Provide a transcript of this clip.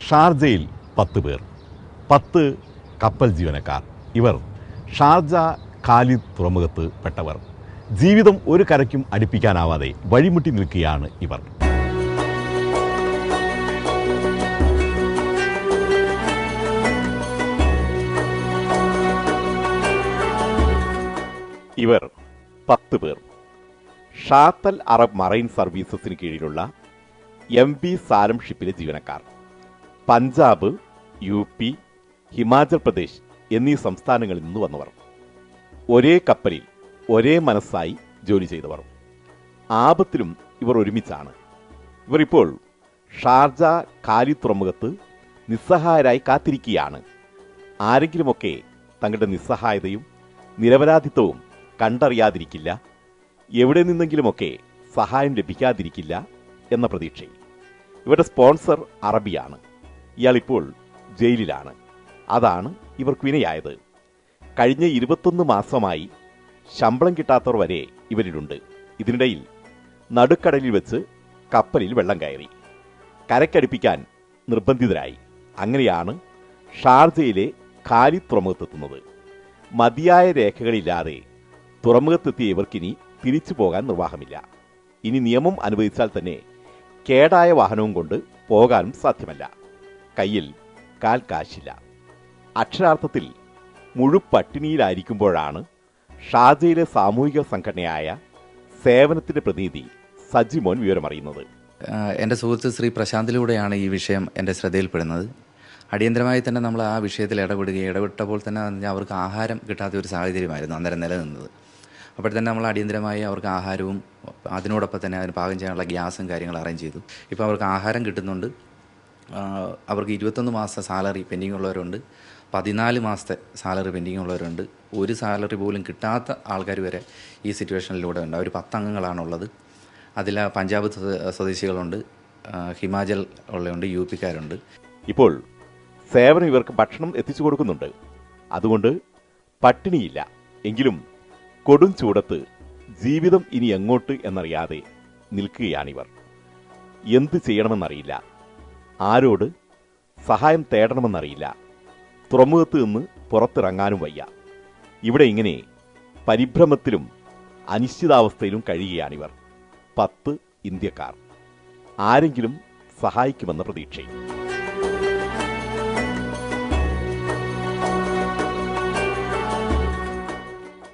ഷാർജയിൽ 10 പേർ, 10 കപ്പൽ ജീവനക്കാർ. ഇവർ ഷാർജ ഖാലിദ് തുറമുഖത്ത് പെട്ടവർ. ജീവിതം ഒരു കരയ്ക്കും അടുപ്പിക്കാനാവാതെ വഴിമുട്ടി നിൽക്കുകയാണ് ഇവർ. ഇവർ 10 പേർ ഷാത്തൽ അറബ് മറൈൻ സർവീസസിന് കീഴിലുള്ള MV സാലം ഷിപ്പിലെ ജീവനക്കാർ. പഞ്ചാബ്, UP, ഹിമാചൽ പ്രദേശ് എന്നീ സംസ്ഥാനങ്ങളിൽ നിന്ന് വന്നവർ. ഒരേ കപ്പലിൽ ഒരേ മനസ്സായി ജോലി ചെയ്തവർ. ആപത്തിലും ഇവർ ഒരുമിച്ചാണ്. ഇവർ ഇപ്പോൾ ഷാർജ ഖാലിദ് തുറമുഖത്ത് നിസ്സഹായരായി കാത്തിരിക്കുകയാണ്. ആരെങ്കിലുമൊക്കെ തങ്ങളുടെ നിസ്സഹായതയും നിരപരാധിത്വവും കണ്ടറിയാതിരിക്കില്ല, എവിടെ നിന്നെങ്കിലുമൊക്കെ സഹായം ലഭിക്കാതിരിക്കില്ല എന്ന പ്രതീക്ഷയിൽ. ഇവരുടെ സ്പോൺസർ അറബിയാണ്. ഇയാളിപ്പോൾ ജയിലിലാണ്. അതാണ് ഇവർക്ക് വിനയായത്. കഴിഞ്ഞ 21 മാസമായി ശമ്പളം കിട്ടാത്തവർ വരെ ഇവരിലുണ്ട്. ഇതിനിടയിൽ നടുക്കടലിൽ വെച്ച് കപ്പലിൽ വെള്ളം കയറി. കരക്കടുപ്പിക്കാൻ നിർബന്ധിതരായി. അങ്ങനെയാണ് ഷാർജയിലെ ഖാലിദ് തുറമുഖത്തെത്തുന്നത്. മതിയായ രേഖകളില്ലാതെ തുറമുഖത്തെത്തിയ ഇവർക്കിനി തിരിച്ചു പോകാൻ നിർവാഹമില്ല. ഇനി നിയമം അനുവദിച്ചാൽ തന്നെ കേടായ വാഹനവും കൊണ്ട് പോകാനും സാധ്യമല്ല. കയ്യിൽ കാൽ കാശില്ല. അക്ഷരാർത്ഥത്തിൽ മുഴുപട്ടിണിയിലായിരിക്കുമ്പോഴാണ് ഷാർജയിലെ സാമൂഹിക സംഘടനയായ സേവനത്തിന്റെ പ്രതിനിധി സജിമോൻ വിവരമറിയുന്നത്. എൻ്റെ സുഹൃത്ത് ശ്രീ പ്രശാന്തിലൂടെയാണ് ഈ വിഷയം എൻ്റെ ശ്രദ്ധയിൽപ്പെടുന്നത്. അടിയന്തരമായി തന്നെ നമ്മൾ ആ വിഷയത്തിൽ ഇടപെട്ടപ്പോൾ തന്നെ അവർക്ക് ആഹാരം കിട്ടാത്ത ഒരു സാഹചര്യമായിരുന്നു അന്നേരം നിലനിന്നത്. അപ്പോൾ തന്നെ നമ്മൾ അടിയന്തരമായി അവർക്ക് ആഹാരവും അതിനോടൊപ്പം തന്നെ അതിന് പാകം ചെയ്യാനുള്ള ഗ്യാസും കാര്യങ്ങൾ അറേഞ്ച് ചെയ്തു. ഇപ്പോൾ അവർക്ക് ആഹാരം കിട്ടുന്നുണ്ട്. അവർക്ക് 21 മാസത്തെ സാലറി പെൻഡിങ് ഉള്ളവരുണ്ട്, 14 മാസത്തെ സാലറി പെൻഡിങ് ഉള്ളവരുണ്ട്. ഒരു സാലറി പോലും കിട്ടാത്ത ആൾക്കാർ വരെ ഈ സിറ്റുവേഷനിലൂടെ ഉണ്ട്. അവർ 10 അംഗങ്ങളാണുള്ളത്. അതിൽ പഞ്ചാബ് സ്വദേശികളുണ്ട്, ഹിമാചൽ ഉള്ളതുണ്ട്, UP-ക്കാരുണ്ട്. ഇപ്പോൾ സേവനം ഇവർക്ക് ഭക്ഷണം എത്തിച്ചു കൊടുക്കുന്നുണ്ട്. അതുകൊണ്ട് പട്ടിണിയില്ല. എങ്കിലും കൊടും ചൂടത്ത് ജീവിതം ഇനി എങ്ങോട്ട് എന്നറിയാതെ നിൽക്കുകയാണിവർ. എന്ത് ചെയ്യണമെന്നറിയില്ല, ആരോട് സഹായം തേടണമെന്നറിയില്ല. തുറമുഖത്ത് നിന്ന് പുറത്തിറങ്ങാനും വയ്യ. ഇവിടെ ഇങ്ങനെ പരിഭ്രമത്തിലും അനിശ്ചിതാവസ്ഥയിലും കഴിയുകയാണിവർ. 10 ഇന്ത്യക്കാർ. ആരെങ്കിലും സഹായിക്കുമെന്ന പ്രതീക്ഷയും.